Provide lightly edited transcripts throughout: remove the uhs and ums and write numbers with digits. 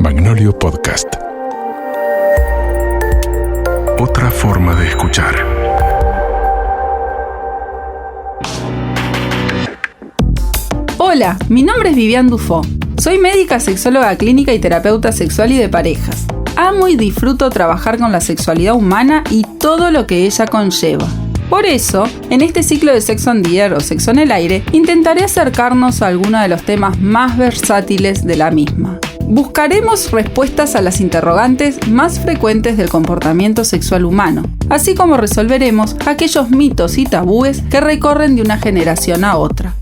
Magnolio Podcast. Otra forma de escuchar. Hola, mi nombre es Vivian Dufo. Soy médica, sexóloga clínica y terapeuta sexual y de parejas. Amo y disfruto trabajar con la sexualidad humana y todo lo que ella conlleva. Por eso, en este ciclo de Sex on the Air o Sexo en el Aire, intentaré acercarnos a algunos de los temas más versátiles de la misma. Buscaremos respuestas a las interrogantes más frecuentes del comportamiento sexual humano, así como resolveremos aquellos mitos y tabúes que recorren de una generación a otra.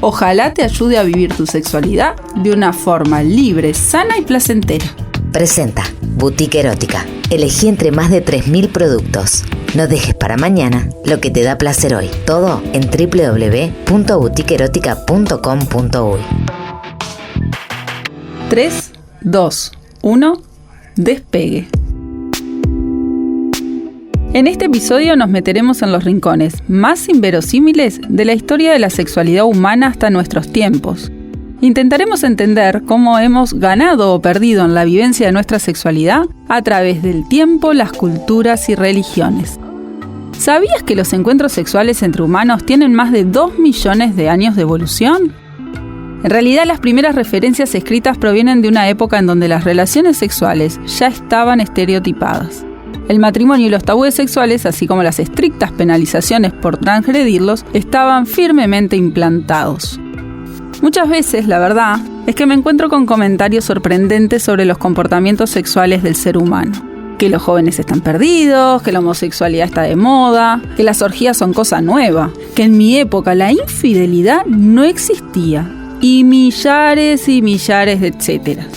Ojalá te ayude a vivir tu sexualidad de una forma libre, sana y placentera. Presenta Boutique Erótica. Elegí entre más de 3.000 productos. No dejes para mañana lo que te da placer hoy. Todo en www.boutiqueerotica.com.uy. 3, 2, 1, despegue. En este episodio nos meteremos en los rincones más inverosímiles de la historia de la sexualidad humana hasta nuestros tiempos. Intentaremos entender cómo hemos ganado o perdido en la vivencia de nuestra sexualidad a través del tiempo, las culturas y religiones. ¿Sabías que los encuentros sexuales entre humanos tienen más de 2 millones de años de evolución? En realidad, las primeras referencias escritas provienen de una época en donde las relaciones sexuales ya estaban estereotipadas. El matrimonio y los tabúes sexuales, así como las estrictas penalizaciones por transgredirlos, estaban firmemente implantados. Muchas veces, la verdad, es que me encuentro con comentarios sorprendentes sobre los comportamientos sexuales del ser humano. Que los jóvenes están perdidos, que la homosexualidad está de moda, que las orgías son cosa nueva, que en mi época la infidelidad no existía, y millares de etcétera.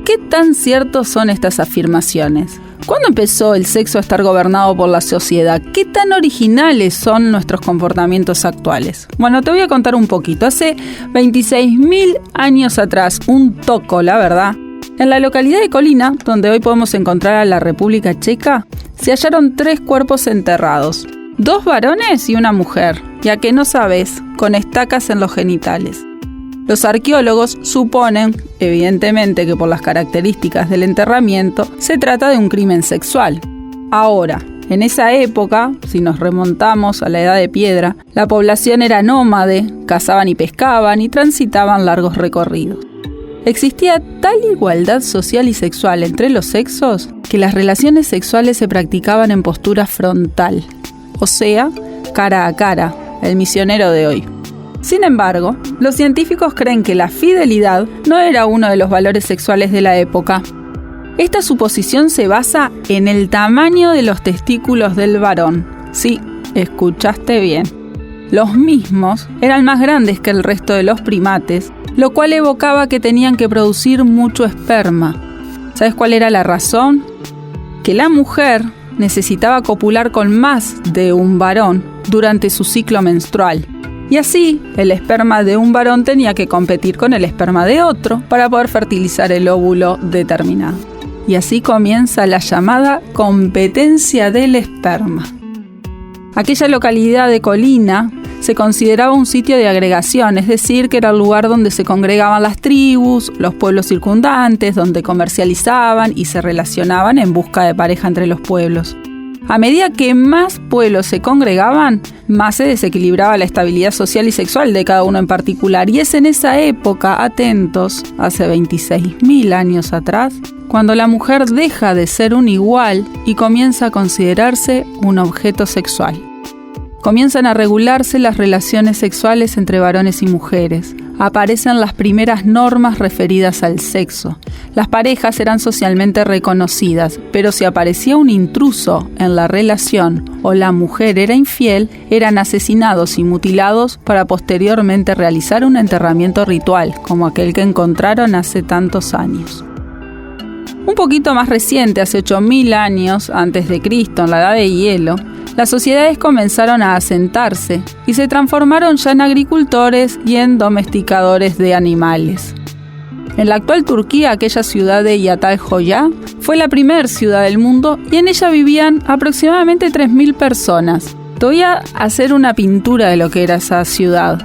¿Qué tan ciertos son estas afirmaciones? ¿Cuándo empezó el sexo a estar gobernado por la sociedad? ¿Qué tan originales son nuestros comportamientos actuales? Bueno, te voy a contar un poquito. Hace 26.000 años atrás, un toco, la verdad, en la localidad de Kolína, donde hoy podemos encontrar a la República Checa, se hallaron 3 cuerpos enterrados. 2 varones y una mujer, ya que no sabes, con estacas en los genitales. Los arqueólogos suponen, evidentemente, que por las características del enterramiento, se trata de un crimen sexual. Ahora, en esa época, si nos remontamos a la Edad de Piedra, la población era nómade, cazaban y pescaban y transitaban largos recorridos. Existía tal igualdad social y sexual entre los sexos que las relaciones sexuales se practicaban en postura frontal, o sea, cara a cara, el misionero de hoy. Sin embargo, los científicos creen que la fidelidad no era uno de los valores sexuales de la época. Esta suposición se basa en el tamaño de los testículos del varón. Sí, escuchaste bien. Los mismos eran más grandes que el resto de los primates, lo cual evocaba que tenían que producir mucho esperma. ¿Sabes cuál era la razón? Que la mujer necesitaba copular con más de un varón durante su ciclo menstrual. Y así, el esperma de un varón tenía que competir con el esperma de otro para poder fertilizar el óvulo determinado. Y así comienza la llamada competencia del esperma. Aquella localidad de Kolína se consideraba un sitio de agregación, es decir, que era el lugar donde se congregaban las tribus, los pueblos circundantes, donde comercializaban y se relacionaban en busca de pareja entre los pueblos. A medida que más pueblos se congregaban, más se desequilibraba la estabilidad social y sexual de cada uno en particular. Y es en esa época, atentos, hace 26.000 años atrás, cuando la mujer deja de ser un igual y comienza a considerarse un objeto sexual. Comienzan a regularse las relaciones sexuales entre varones y mujeres. Aparecen las primeras normas referidas al sexo. Las parejas eran socialmente reconocidas, pero si aparecía un intruso en la relación o la mujer era infiel, eran asesinados y mutilados para posteriormente realizar un enterramiento ritual, como aquel que encontraron hace tantos años. Un poquito más reciente, hace 8.000 años antes de Cristo, en la Edad de Hielo, las sociedades comenzaron a asentarse y se transformaron ya en agricultores y en domesticadores de animales. En la actual Turquía, aquella ciudad de Yataljoya fue la primera ciudad del mundo y en ella vivían aproximadamente 3.000 personas. Te voy a hacer una pintura de lo que era esa ciudad.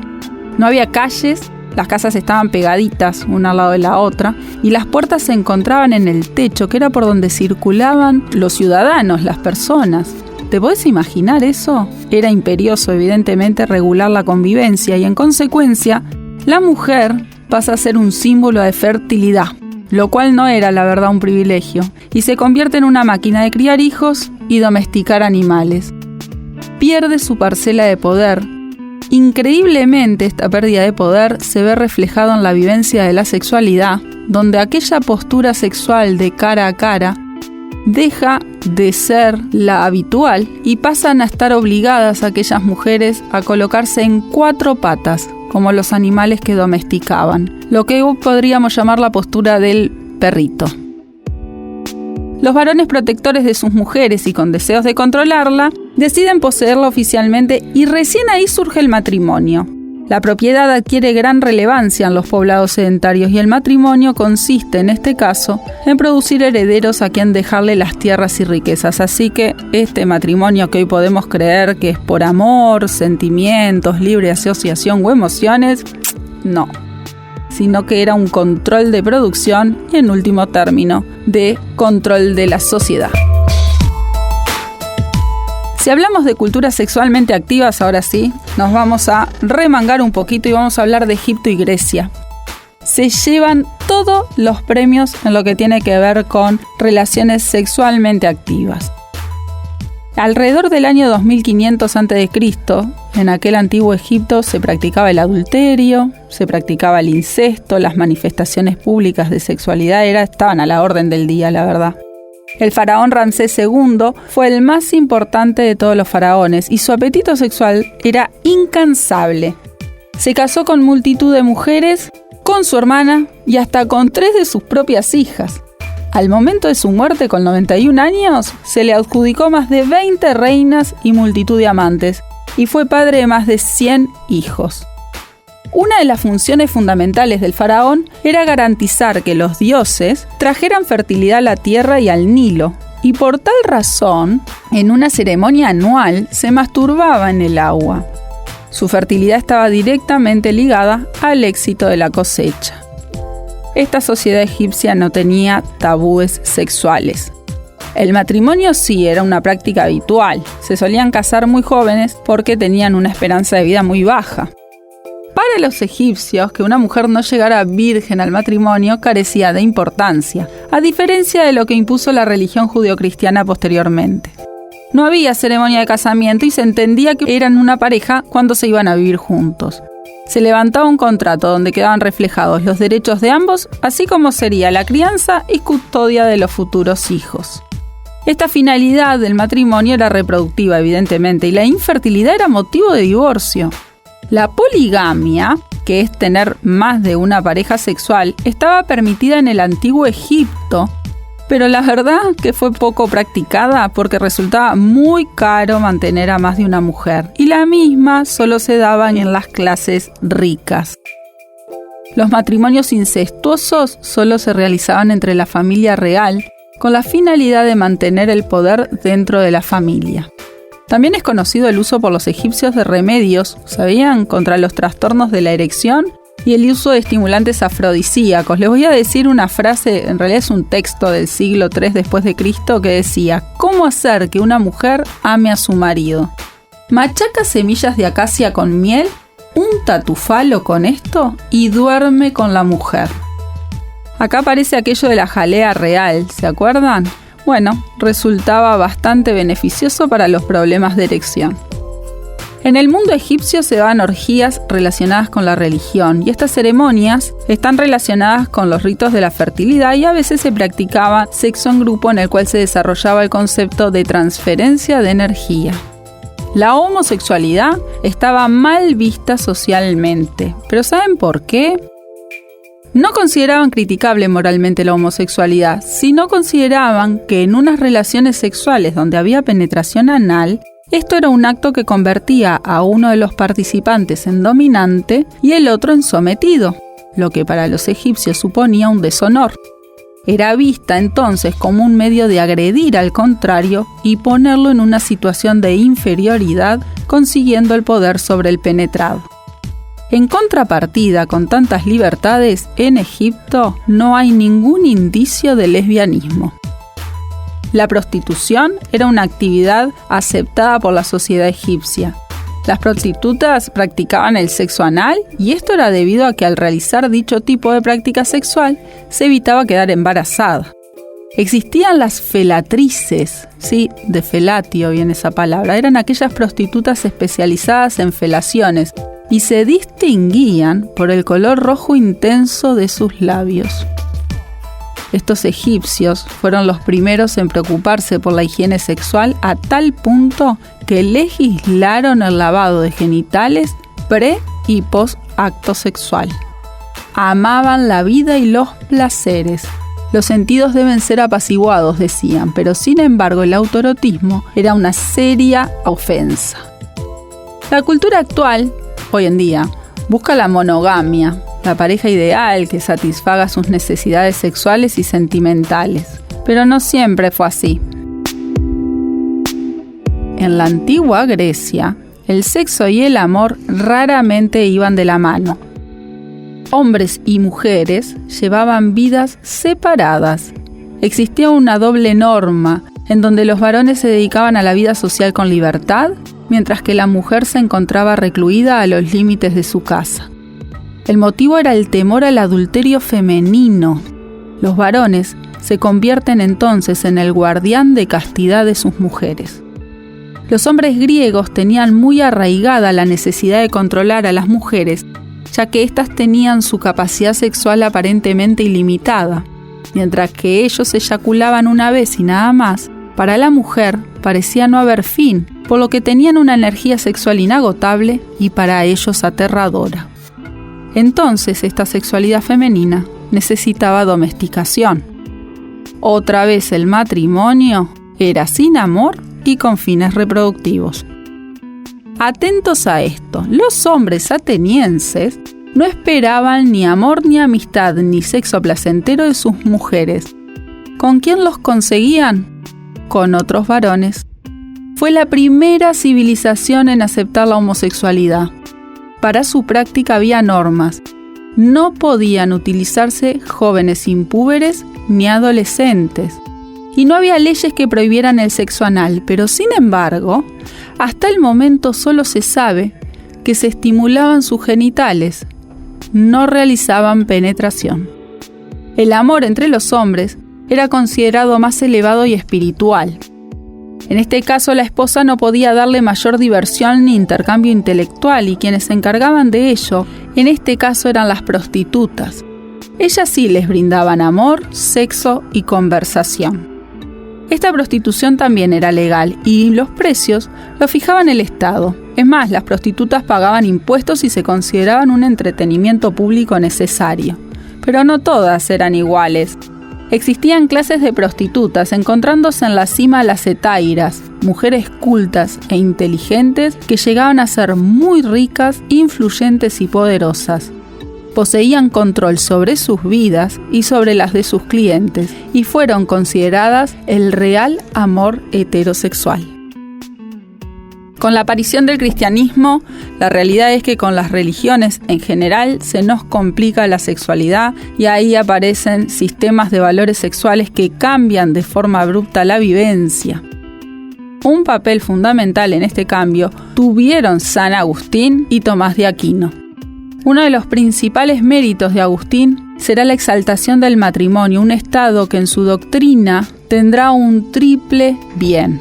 No había calles, Las casas estaban pegaditas una al lado de la otra y las puertas se encontraban en el techo, que era por donde circulaban los ciudadanos, las personas. ¿Te podés imaginar eso? Era imperioso, evidentemente, regular la convivencia y, en consecuencia, la mujer pasa a ser un símbolo de fertilidad, lo cual no era, la verdad, un privilegio, y se convierte en una máquina de criar hijos y domesticar animales. Pierde su parcela de poder. Increíblemente, esta pérdida de poder se ve reflejado en la vivencia de la sexualidad, donde aquella postura sexual de cara a cara deja de ser la habitual y pasan a estar obligadas aquellas mujeres a colocarse en 4 patas, como los animales que domesticaban, lo que podríamos llamar la postura del perrito. Los varones protectores de sus mujeres y con deseos de controlarla, deciden poseerla oficialmente y recién ahí surge el matrimonio. La propiedad adquiere gran relevancia en los poblados sedentarios y el matrimonio consiste, en este caso, en producir herederos a quien dejarle las tierras y riquezas. Así que este matrimonio que hoy podemos creer que es por amor, sentimientos, libre asociación o emociones, no, sino que era un control de producción y, en último término, de control de la sociedad. Si hablamos de culturas sexualmente activas, ahora sí, nos vamos a remangar un poquito y vamos a hablar de Egipto y Grecia. Se llevan todos los premios en lo que tiene que ver con relaciones sexualmente activas. Alrededor del año 2500 a.C., en aquel antiguo Egipto se practicaba el adulterio, se practicaba el incesto, las manifestaciones públicas de sexualidad estaban a la orden del día, la verdad. El faraón Ramsés II fue el más importante de todos los faraones y su apetito sexual era incansable. Se casó con multitud de mujeres, con su hermana y hasta con 3 de sus propias hijas. Al momento de su muerte, con 91 años, se le adjudicó más de 20 reinas y multitud de amantes, y fue padre de más de 100 hijos. Una de las funciones fundamentales del faraón era garantizar que los dioses trajeran fertilidad a la tierra y al Nilo, y por tal razón, en una ceremonia anual se masturbaba en el agua. Su fertilidad estaba directamente ligada al éxito de la cosecha. Esta sociedad egipcia no tenía tabúes sexuales. El matrimonio sí era una práctica habitual. Se solían casar muy jóvenes porque tenían una esperanza de vida muy baja. Para los egipcios, que una mujer no llegara virgen al matrimonio carecía de importancia, a diferencia de lo que impuso la religión judeocristiana posteriormente. No había ceremonia de casamiento y se entendía que eran una pareja cuando se iban a vivir juntos. Se levantaba un contrato donde quedaban reflejados los derechos de ambos, así como sería la crianza y custodia de los futuros hijos. Esta finalidad del matrimonio era reproductiva, evidentemente, y la infertilidad era motivo de divorcio. La poligamia, que es tener más de una pareja sexual, estaba permitida en el antiguo Egipto, pero la verdad que fue poco practicada porque resultaba muy caro mantener a más de una mujer, y la misma solo se daba en las clases ricas. Los matrimonios incestuosos solo se realizaban entre la familia real, con la finalidad de mantener el poder dentro de la familia. También es conocido el uso por los egipcios de remedios, ¿sabían?, contra los trastornos de la erección y el uso de estimulantes afrodisíacos. Les voy a decir una frase, en realidad es un texto del siglo III después de Cristo que decía: ¿cómo hacer que una mujer ame a su marido? Machaca semillas de acacia con miel, unta tu falo con esto y duerme con la mujer. Acá aparece aquello de la jalea real, ¿se acuerdan? Bueno, resultaba bastante beneficioso para los problemas de erección. En el mundo egipcio se daban orgías relacionadas con la religión y estas ceremonias están relacionadas con los ritos de la fertilidad y a veces se practicaba sexo en grupo en el cual se desarrollaba el concepto de transferencia de energía. La homosexualidad estaba mal vista socialmente, pero ¿saben por qué? No consideraban criticable moralmente la homosexualidad, sino consideraban que en unas relaciones sexuales donde había penetración anal, esto era un acto que convertía a uno de los participantes en dominante y el otro en sometido, lo que para los egipcios suponía un deshonor. Era vista entonces como un medio de agredir al contrario y ponerlo en una situación de inferioridad, consiguiendo el poder sobre el penetrado. En contrapartida, con tantas libertades, en Egipto no hay ningún indicio de lesbianismo. La prostitución era una actividad aceptada por la sociedad egipcia. Las prostitutas practicaban el sexo anal y esto era debido a que al realizar dicho tipo de práctica sexual se evitaba quedar embarazada. Existían las felatrices, sí, de felatio viene esa palabra, eran aquellas prostitutas especializadas en felaciones y se distinguían por el color rojo intenso de sus labios. Estos egipcios fueron los primeros en preocuparse por la higiene sexual a tal punto que legislaron el lavado de genitales pre- y post-acto sexual. Amaban la vida y los placeres. Los sentidos deben ser apaciguados, decían, pero sin embargo el autoerotismo era una seria ofensa. La cultura actual, hoy en día, busca la monogamia, la pareja ideal que satisfaga sus necesidades sexuales y sentimentales, pero no siempre fue así. En la antigua Grecia, el sexo y el amor raramente iban de la mano. Hombres y mujeres llevaban vidas separadas. Existía una doble norma, en donde los varones se dedicaban a la vida social con libertad, mientras que la mujer se encontraba recluida a los límites de su casa. El motivo era el temor al adulterio femenino. Los varones se convierten entonces en el guardián de castidad de sus mujeres. Los hombres griegos tenían muy arraigada la necesidad de controlar a las mujeres, ya que éstas tenían su capacidad sexual aparentemente ilimitada. Mientras que ellos eyaculaban una vez y nada más, para la mujer parecía no haber fin, por lo que tenían una energía sexual inagotable y para ellos aterradora. Entonces esta sexualidad femenina necesitaba domesticación. Otra vez el matrimonio era sin amor y con fines reproductivos. Atentos a esto, los hombres atenienses no esperaban ni amor ni amistad ni sexo placentero de sus mujeres. ¿Con quién los conseguían? Con otros varones. Fue la primera civilización en aceptar la homosexualidad. Para su práctica había normas. No podían utilizarse jóvenes impúberes ni adolescentes. Y no había leyes que prohibieran el sexo anal, pero sin embargo, hasta el momento solo se sabe que se estimulaban sus genitales, no realizaban penetración. El amor entre los hombres era considerado más elevado y espiritual. En este caso, la esposa no podía darle mayor diversión ni intercambio intelectual y quienes se encargaban de ello, en este caso eran las prostitutas. Ellas sí les brindaban amor, sexo y conversación. Esta prostitución también era legal y los precios los fijaba el Estado. Es más, las prostitutas pagaban impuestos y se consideraban un entretenimiento público necesario. Pero no todas eran iguales. Existían clases de prostitutas, encontrándose en la cima las hetairas, mujeres cultas e inteligentes que llegaban a ser muy ricas, influyentes y poderosas. Poseían control sobre sus vidas y sobre las de sus clientes y fueron consideradas el real amor heterosexual. Con la aparición del cristianismo, la realidad es que con las religiones en general se nos complica la sexualidad y ahí aparecen sistemas de valores sexuales que cambian de forma abrupta la vivencia. Un papel fundamental en este cambio tuvieron San Agustín y Tomás de Aquino. Uno de los principales méritos de Agustín será la exaltación del matrimonio, un estado que en su doctrina tendrá un triple bien.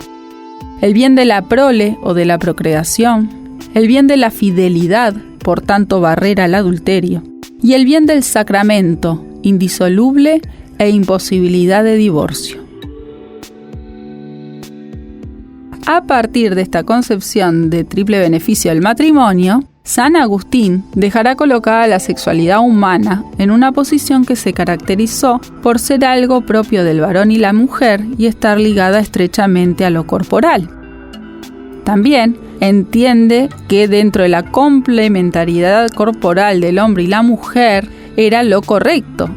El bien de la prole o de la procreación, el bien de la fidelidad, por tanto barrera al adulterio, y el bien del sacramento, indisoluble e imposibilidad de divorcio. A partir de esta concepción de triple beneficio del matrimonio, San Agustín dejará colocada la sexualidad humana en una posición que se caracterizó por ser algo propio del varón y la mujer y estar ligada estrechamente a lo corporal. También entiende que dentro de la complementariedad corporal del hombre y la mujer era lo correcto.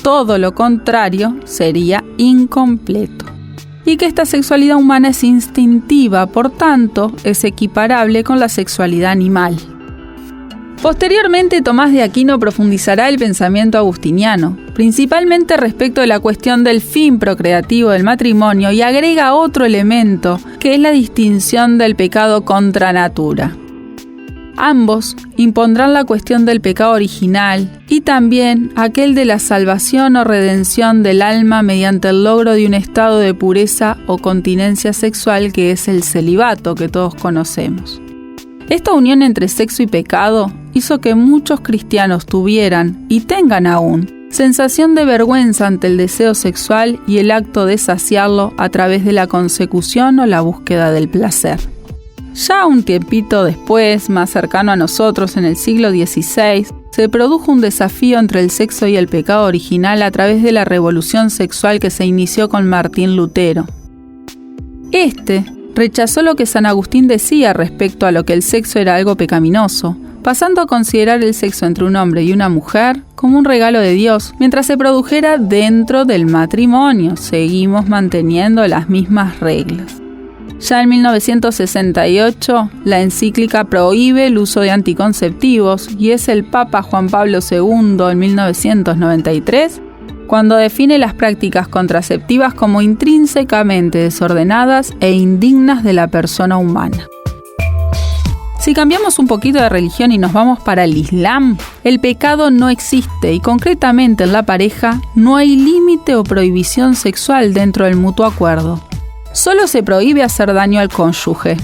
Todo lo contrario sería incompleto. Y que esta sexualidad humana es instintiva, por tanto, es equiparable con la sexualidad animal. Posteriormente, Tomás de Aquino profundizará el pensamiento agustiniano, principalmente respecto de la cuestión del fin procreativo del matrimonio, y agrega otro elemento, que es la distinción del pecado contra natura. Ambos impondrán la cuestión del pecado original y también aquel de la salvación o redención del alma mediante el logro de un estado de pureza o continencia sexual, que es el celibato que todos conocemos. Esta unión entre sexo y pecado hizo que muchos cristianos tuvieran, y tengan aún, sensación de vergüenza ante el deseo sexual y el acto de saciarlo a través de la consecución o la búsqueda del placer. Ya un tiempito después, más cercano a nosotros en el siglo XVI, se produjo un desafío entre el sexo y el pecado original a través de la revolución sexual que se inició con Martín Lutero. Este rechazó lo que San Agustín decía respecto a lo que el sexo era algo pecaminoso, pasando a considerar el sexo entre un hombre y una mujer como un regalo de Dios, mientras se produjera dentro del matrimonio. Seguimos manteniendo las mismas reglas. Ya en 1968, la encíclica prohíbe el uso de anticonceptivos y es el Papa Juan Pablo II en 1993 cuando define las prácticas contraceptivas como intrínsecamente desordenadas e indignas de la persona humana. Si cambiamos un poquito de religión y nos vamos para el Islam, el pecado no existe y concretamente en la pareja no hay límite o prohibición sexual dentro del mutuo acuerdo. Solo se prohíbe hacer daño al cónyuge.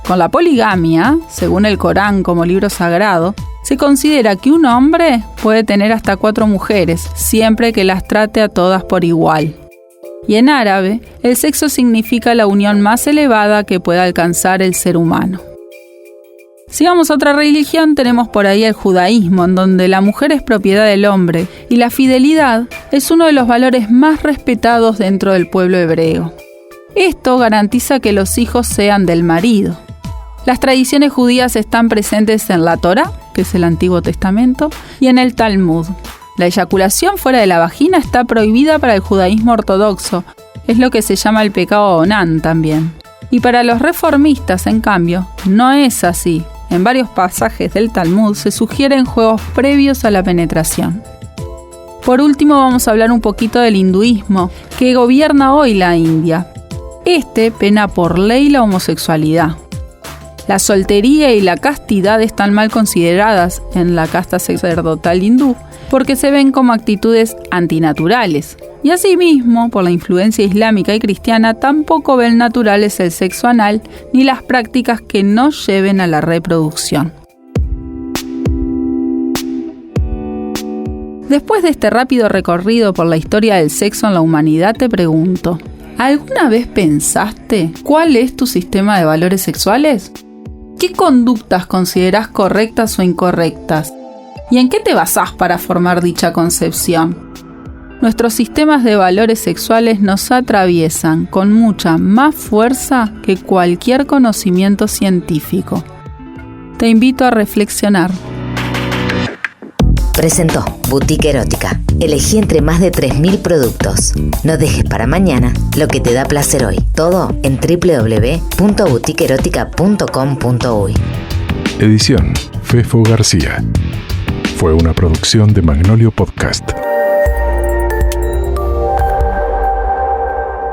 Con la poligamia, según el Corán como libro sagrado, se considera que un hombre puede tener hasta 4 mujeres, siempre que las trate a todas por igual. Y en árabe, el sexo significa la unión más elevada que pueda alcanzar el ser humano. Si vamos a otra religión, tenemos por ahí el judaísmo, en donde la mujer es propiedad del hombre y la fidelidad es uno de los valores más respetados dentro del pueblo hebreo. Esto garantiza que los hijos sean del marido. Las tradiciones judías están presentes en la Torá, que es el Antiguo Testamento, y en el Talmud. La eyaculación fuera de la vagina está prohibida para el judaísmo ortodoxo, es lo que se llama el pecado onán también. Y para los reformistas, en cambio, no es así. En varios pasajes del Talmud se sugieren juegos previos a la penetración. Por último, vamos a hablar un poquito del hinduismo, que gobierna hoy la India. Este pena por ley la homosexualidad. La soltería y la castidad están mal consideradas en la casta sacerdotal hindú porque se ven como actitudes antinaturales. Y asimismo, por la influencia islámica y cristiana, tampoco ven naturales el sexo anal ni las prácticas que no lleven a la reproducción. Después de este rápido recorrido por la historia del sexo en la humanidad, te pregunto, ¿alguna vez pensaste cuál es tu sistema de valores sexuales? ¿Qué conductas considerás correctas o incorrectas? ¿Y en qué te basás para formar dicha concepción? Nuestros sistemas de valores sexuales nos atraviesan con mucha más fuerza que cualquier conocimiento científico. Te invito a reflexionar. Presentó Boutique Erótica. Elegí entre más de 3.000 productos. No dejes para mañana lo que te da placer hoy. Todo en www.boutiqueerotica.com.uy. Edición Fefo García. Fue una producción de Magnolio Podcast.